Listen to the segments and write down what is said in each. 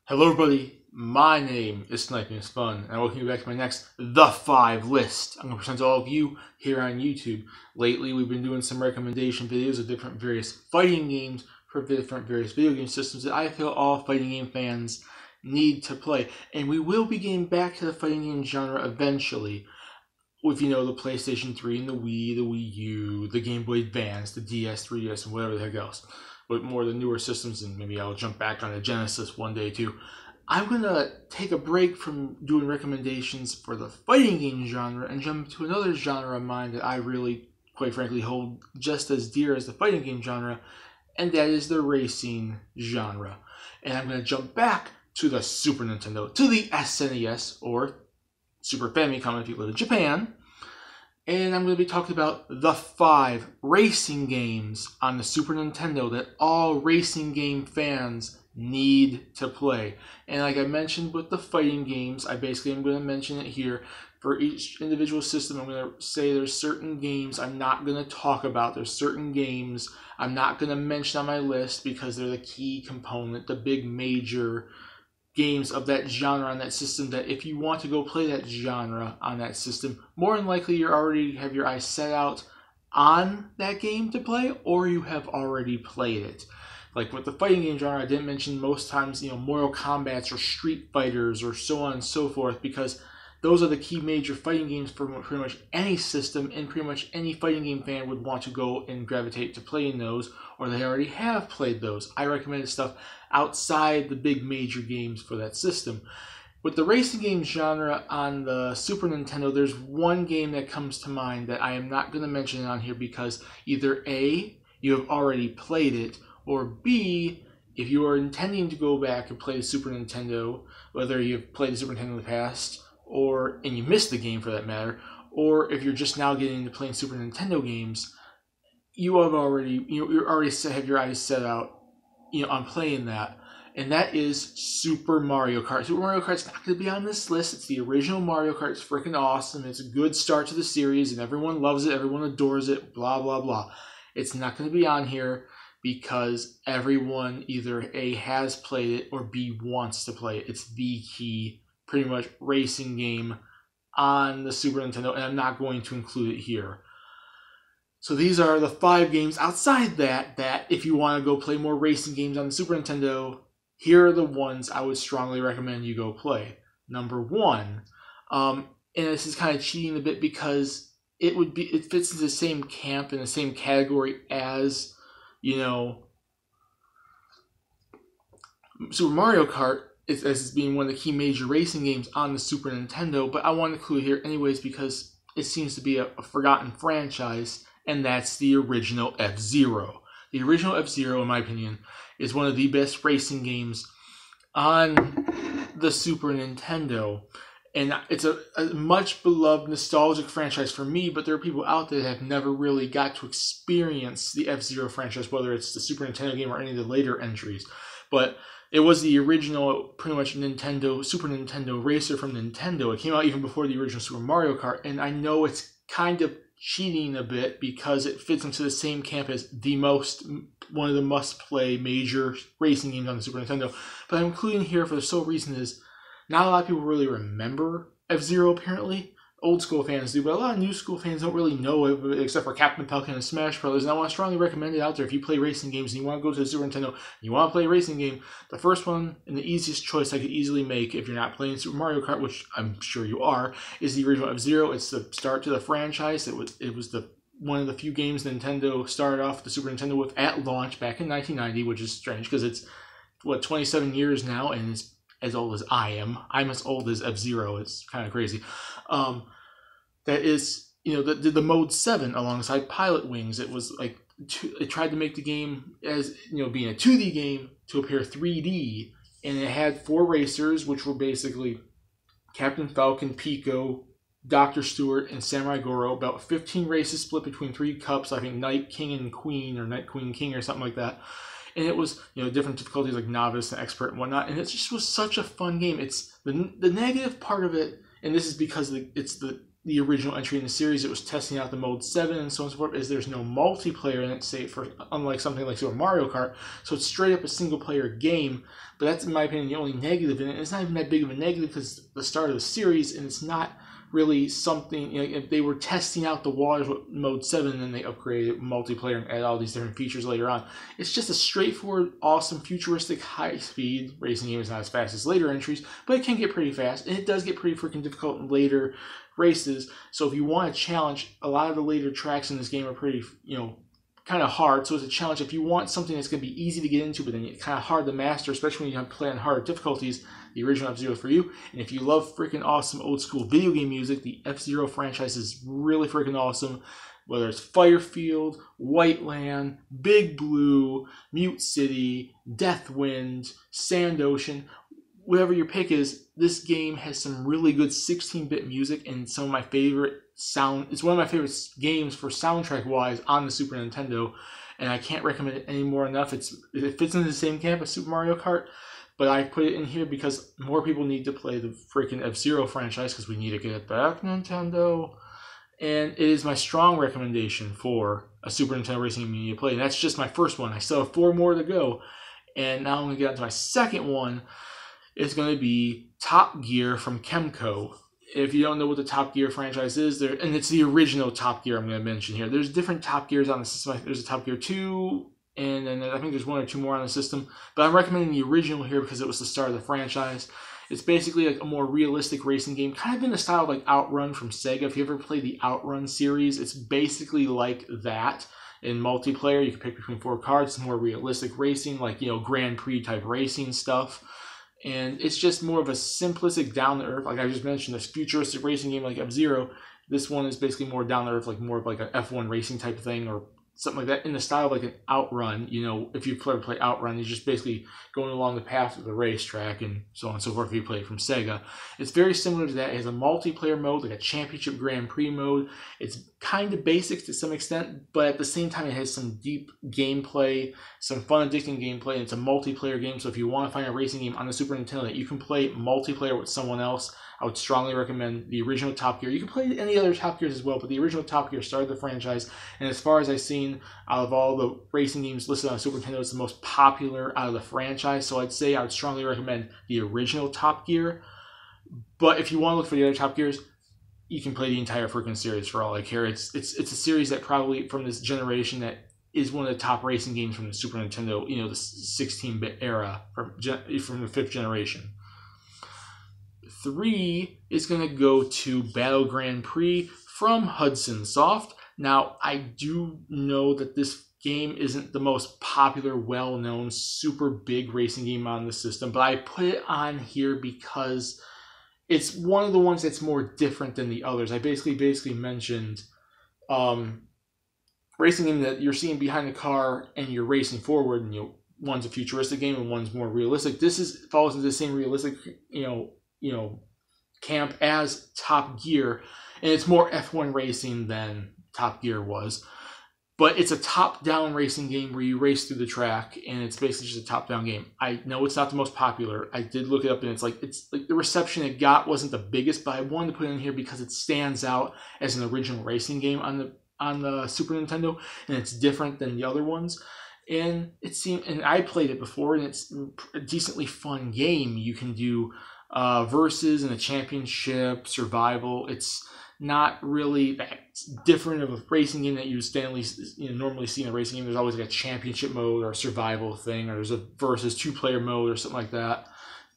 Hello everybody, my name is Sniping is Fun, and I welcome you back to my next The 5 list. I'm going to present to all of you here on YouTube. Lately we've been doing some recommendation videos of different various fighting games for different various video game systems that I feel all fighting game fans need to play. And we will be getting back to the fighting game genre eventually with, the PlayStation 3 and the Wii U, the Game Boy Advance, the DS, 3DS, and whatever the heck else. But more of the newer systems, and maybe I'll jump back on the Genesis one day too. I'm going to take a break from doing recommendations for the fighting game genre and jump to another genre of mine that I really, quite frankly, hold just as dear as the fighting game genre, and that is the racing genre. And I'm going to jump back to the Super Nintendo, to the SNES, or Super Famicom if you live in Japan. And I'm going to be talking about the 5 racing games on the Super Nintendo that all racing game fans need to play. And like I mentioned with the fighting games, I basically am going to mention it here. For each individual system, I'm going to say there's certain games I'm not going to talk about. There's certain games I'm not going to mention on my list because they're the key component, the big major games of that genre on that system, that if you want to go play that genre on that system, more than likely you already have your eyes set out on that game to play, or you have already played it. Like with the fighting game genre, I didn't mention most times, Mortal Kombat's or Street Fighters or so on and so forth, because those are the key major fighting games for pretty much any system, and pretty much any fighting game fan would want to go and gravitate to playing those, or they already have played those. I recommended stuff outside the big major games for that system. With the racing game genre on the Super Nintendo, there's one game that comes to mind that I am not going to mention on here because either A, you have already played it, or B, if you are intending to go back and play the Super Nintendo, whether you've played the Super Nintendo in the past, and you missed the game for that matter, or if you're just now getting into playing Super Nintendo games, you already have your eyes set out, on playing that, and that is Super Mario Kart. Super Mario Kart's not going to be on this list. It's the original Mario Kart. It's freaking awesome. It's a good start to the series, and everyone loves it. Everyone adores it. Blah blah blah. It's not going to be on here because everyone either A, has played it, or B, wants to play it. It's the key, pretty much, racing game on the Super Nintendo, and I'm not going to include it here. So these are the 5 games outside that if you want to go play more racing games on the Super Nintendo, here are the ones I would strongly recommend you go play. Number 1, and this is kind of cheating a bit because it fits into the same camp, in the same category as, Super Mario Kart, as being one of the key major racing games on the Super Nintendo, but I want to include it here anyways because it seems to be a forgotten franchise, and that's the original F-Zero. The original F-Zero, in my opinion, is one of the best racing games on the Super Nintendo, and it's a much beloved nostalgic franchise for me, but there are people out there that have never really got to experience the F-Zero franchise, whether it's the Super Nintendo game or any of the later entries. But it was the original, pretty much, Super Nintendo racer from Nintendo. It came out even before the original Super Mario Kart, and I know it's kind of cheating a bit because it fits into the same camp as one of the must-play major racing games on the Super Nintendo. But I'm including here for the sole reason is not a lot of people really remember F-Zero, apparently. Old school fans do, but a lot of new school fans don't really know it, except for Captain Falcon and Smash Brothers. And I want to strongly recommend it out there. If you play racing games and you want to go to the Super Nintendo and you want to play a racing game, the first one and the easiest choice I could easily make if you're not playing Super Mario Kart, which I'm sure you are, is the original F-Zero. It's the start to the franchise. It was one of the few games Nintendo started off the Super Nintendo with at launch back in 1990, which is strange because it's 27 years now, and it's as old as I am. I'm as old as F-Zero. It's kind of crazy. That is, the Mode 7 alongside Pilot Wings. It was like, it tried to make the game as, being a 2D game to appear 3D, and it had 4 racers, which were basically Captain Falcon, Pico, Dr. Stewart, and Samurai Goro. About 15 races split between 3 cups, I think Knight, King, and Queen, or Knight, Queen, King, or something like that. And it was, different difficulties like Novice and Expert and whatnot, and it just was such a fun game. It's the negative part of it, and this is because it's the the original entry in the series. It was testing out the Mode 7 and so on and so forth, is there's no multiplayer in it, say, for unlike something like Super Mario Kart. So it's straight up a single-player game, but that's, in my opinion, the only negative in it. It's not even that big of a negative because it's the start of the series, and it's not really something, you know, if they were testing out the waters with Mode 7 and then they upgraded multiplayer and added all these different features later on. It's just a straightforward, awesome, futuristic, high-speed racing game. It's not as fast as later entries, but it can get pretty fast, and it does get pretty freaking difficult in later races. So if you want a challenge, a lot of the later tracks in this game are pretty, you know, kind of hard. So it's a challenge. If you want something that's going to be easy to get into, but then it's kind of hard to master, especially when you have to play on harder difficulties, the original F-Zero is for you. And if you love freaking awesome old school video game music, the F-Zero franchise is really freaking awesome. Whether it's Firefield, White Land, Big Blue, Mute City, Deathwind, Sand Ocean, whatever your pick is, this game has some really good 16-bit music and some of my favorite sound. It's one of my favorite games for soundtrack-wise on the Super Nintendo, and I can't recommend it anymore enough. It fits into the same camp as Super Mario Kart, but I put it in here because more people need to play the freaking F-Zero franchise because we need to get it back, Nintendo. And it is my strong recommendation for a Super Nintendo racing game you need to play. And that's just my first one. I still have 4 more to go. And now I'm going to get on to my second one. It's going to be Top Gear from Kemco. If you don't know what the Top Gear franchise is, and it's the original Top Gear I'm going to mention here. There's different Top Gears on the system. There's a Top Gear 2, and then I think there's 1 or 2 more on the system. But I'm recommending the original here because it was the start of the franchise. It's basically like a more realistic racing game, kind of in the style of like Outrun from Sega. If you ever played the Outrun series, it's basically like that. In multiplayer, you can pick between 4 cars. It's more realistic racing, like, you know, Grand Prix type racing stuff. And it's just more of a simplistic, down-to-earth, like I just mentioned, this futuristic racing game like F-Zero. This one is basically more down-to-earth, like more of like an F1 racing type of thing, or something like that, in the style of like an Outrun. You know, if you've ever played Outrun, you're just basically going along the path of the racetrack and so on and so forth if you play it from Sega. It's very similar to that. It has a multiplayer mode, like a championship Grand Prix mode. It's kind of basic to some extent, but at the same time it has some deep gameplay, some fun, addicting gameplay, and it's a multiplayer game. So if you want to find a racing game on the Super Nintendo that you can play multiplayer with someone else, I would strongly recommend the original Top Gear. You can play any other Top Gears as well, but the original Top Gear started the franchise, and as far as I've seen, out of all the racing games listed on Super Nintendo, it's the most popular out of the franchise, so I'd say I would strongly recommend the original Top Gear. But if you want to look for the other Top Gears, you can play the entire freaking series for all I care. It's a series that probably, from this generation, that is one of the top racing games from the Super Nintendo, you know, the 16-bit era, from the 5th generation. 3 is going to go to Battle Grand Prix from Hudson Soft. Now, I do know that this game isn't the most popular, well-known, super big racing game on the system, but I put it on here because it's one of the ones that's more different than the others. I basically mentioned racing game that you're seeing behind the car and you're racing forward, and one's a futuristic game and one's more realistic. This falls into the same realistic, camp as Top Gear, and it's more F1 racing than Top Gear was. But it's a top-down racing game where you race through the track, and it's basically just a top-down game. I know it's not the most popular. I did look it up, and it's like the reception it got wasn't the biggest, but I wanted to put it in here because it stands out as an original racing game on the Super Nintendo, and it's different than the other ones. And and I played it before, and it's a decently fun game. You can do versus and a championship, survival. It's not really that different of a racing game that you normally see in a racing game. There's always like a championship mode or a survival thing, or there's a versus 2-player mode or something like that.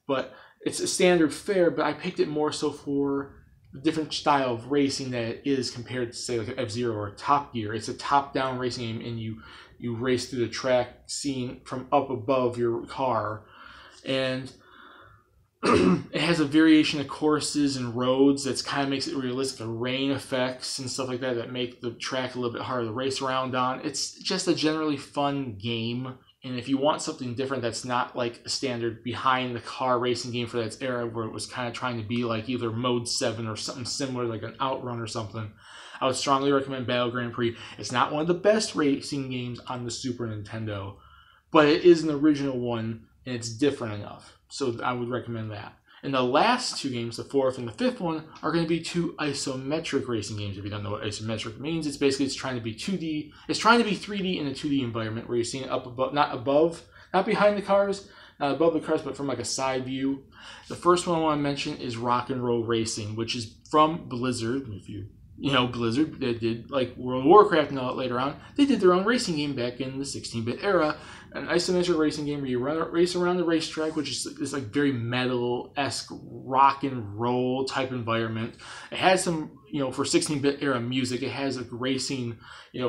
But it's a standard fare, but I picked it more so for the different style of racing that it is compared to, say, like an F-Zero or a Top Gear. It's a top-down racing game, and you race through the track seen from up above your car. And it has a variation of courses and roads that kind of makes it realistic. The rain effects and stuff like that make the track a little bit harder to race around on. It's just a generally fun game. And if you want something different that's not like a standard behind the car racing game for that era, where it was kind of trying to be like either Mode 7 or something similar, like an Outrun or something, I would strongly recommend Battle Grand Prix. It's not one of the best racing games on the Super Nintendo, but it is an original one, and it's different enough. So I would recommend that. And the last two games, the fourth and the fifth one, are going to be two isometric racing games. If you don't know what isometric means, it's basically it's trying to be 2D. It's trying to be 3D in a 2D environment where you're seeing it up above, not behind the cars, not above the cars, but from like a side view. The first one I want to mention is Rock and Roll Racing, which is from Blizzard. If you know Blizzard, they did like World of Warcraft and all that later on. They did their own racing game back in the 16-bit era, an isometric racing game where you race around the racetrack, which is this like very metal-esque rock and roll type environment. It has some, for 16-bit era music, it has like racing,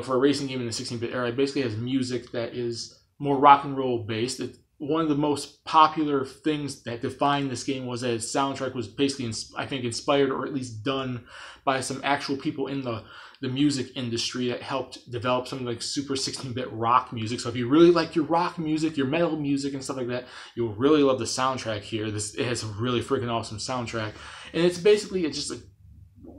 for a racing game in the 16-bit era, it basically has music that is more rock and roll based. One of the most popular things that defined this game was that its soundtrack was basically, I think, inspired or at least done by some actual people in the music industry that helped develop some like super 16-bit rock music. So if you really like your rock music, your metal music and stuff like that, you'll really love the soundtrack here. It has a really freaking awesome soundtrack. And it's just a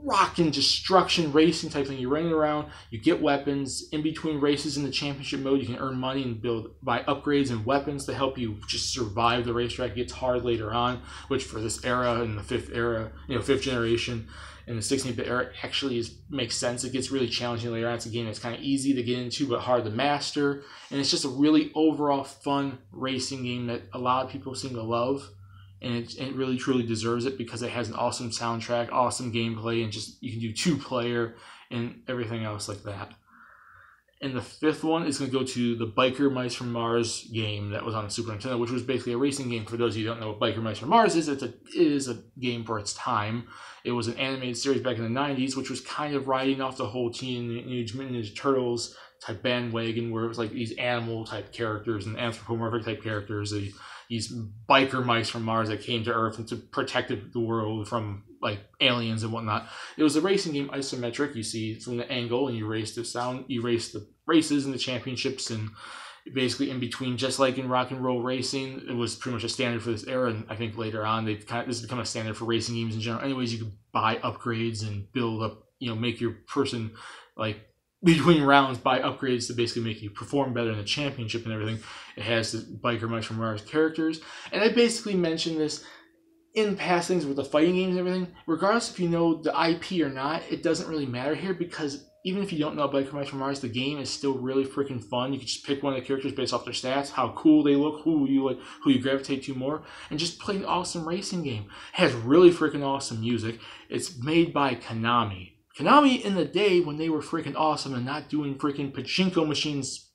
rock and destruction racing type thing. You're running around, you get weapons. In between races in the championship mode, you can earn money and buy upgrades and weapons to help you just survive the racetrack. It gets hard later on, which for this era and the fifth generation and the 16-bit era actually makes sense. It gets really challenging later on. It's a game that's kind of easy to get into but hard to master, and it's just a really overall fun racing game that a lot of people seem to love. And it really truly deserves it because it has an awesome soundtrack, awesome gameplay, and just you can do 2-player and everything else like that. And the fifth one is going to go to the Biker Mice from Mars game that was on the Super Nintendo, which was basically a racing game. For those of you who don't know what Biker Mice from Mars is, it is a game for its time. It was an animated series back in the 90s, which was kind of riding off the whole Teenage Mutant Ninja Turtles type bandwagon, where it was like these animal type characters and anthropomorphic type characters. These biker mice from Mars that came to Earth and to protect the world from like aliens and whatnot. It was a racing game, isometric. You see from the angle, and you race the races and the championships, and basically in between, just like in Rock and Roll Racing, it was pretty much a standard for this era. And I think later on, this has become a standard for racing games in general. Anyways, you could buy upgrades and build up, make your person like between rounds, buy upgrades to basically make you perform better in the championship and everything. It has the Biker Mice from Mars characters. And I basically mentioned this in passings with the fighting games and everything. Regardless if you know the IP or not, it doesn't really matter here, because even if you don't know Biker Mice from Mars, the game is still really freaking fun. You can just pick one of the characters based off their stats, how cool they look, who you gravitate to more, and just play an awesome racing game. It has really freaking awesome music. It's made by Konami. Konami in the day when they were freaking awesome and not doing freaking pachinko machines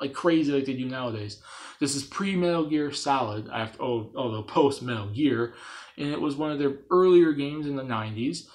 like crazy like they do nowadays. This is pre-Metal Gear Solid, although post-Metal Gear, and it was one of their earlier games in the 90s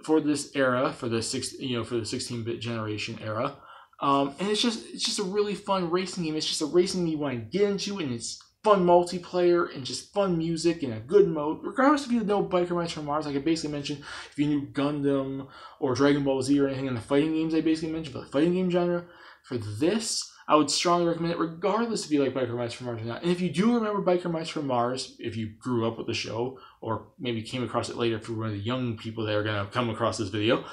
for this era, for the 16-bit generation era. And it's just a really fun racing game. It's just a racing game you want to get into, and it's fun multiplayer and just fun music and a good mode. Regardless if you know Biker Mice from Mars, like I basically mentioned, if you knew Gundam or Dragon Ball Z or anything in the fighting games I basically mentioned, but the fighting game genre, for this, I would strongly recommend it regardless if you like Biker Mice from Mars or not. And if you do remember Biker Mice from Mars, if you grew up with the show, or maybe came across it later for one of the young people that are going to come across this video,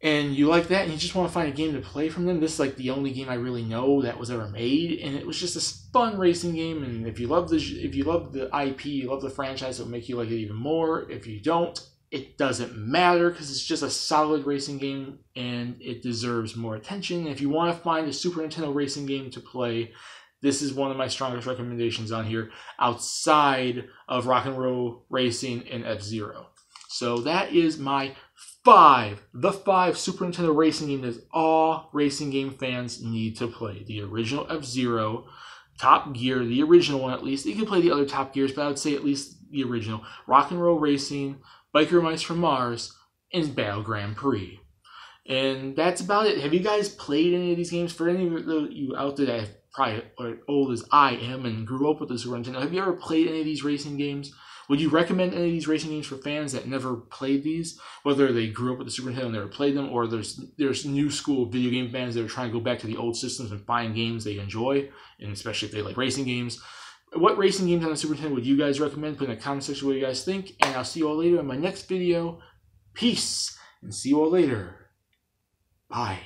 and you like that, and you just want to find a game to play from them, this is like the only game I really know that was ever made, and it was just a fun racing game. And if you love the IP, you love the franchise, it'll make you like it even more. If you don't, it doesn't matter, because it's just a solid racing game, and it deserves more attention. And if you want to find a Super Nintendo racing game to play, this is one of my strongest recommendations on here, outside of Rock and Roll Racing and F-Zero. So that is my the five Super Nintendo racing game that all racing game fans need to play. The original F-Zero, Top Gear, the original one at least. You can play the other Top Gears, but I would say at least the original. Rock and Roll Racing, Biker Mice from Mars, and Battle Grand Prix. And that's about it. Have you guys played any of these games? For any of you out there that probably are old as I am and grew up with the Super Nintendo, have you ever played any of these racing games? Would you recommend any of these racing games for fans that never played these? Whether they grew up with the Super Nintendo and never played them, or there's new school video game fans that are trying to go back to the old systems and find games they enjoy, and especially if they like racing games. What racing games on the Super Nintendo would you guys recommend? Put in the comment section what you guys think, and I'll see you all later in my next video. Peace, and see you all later. Bye.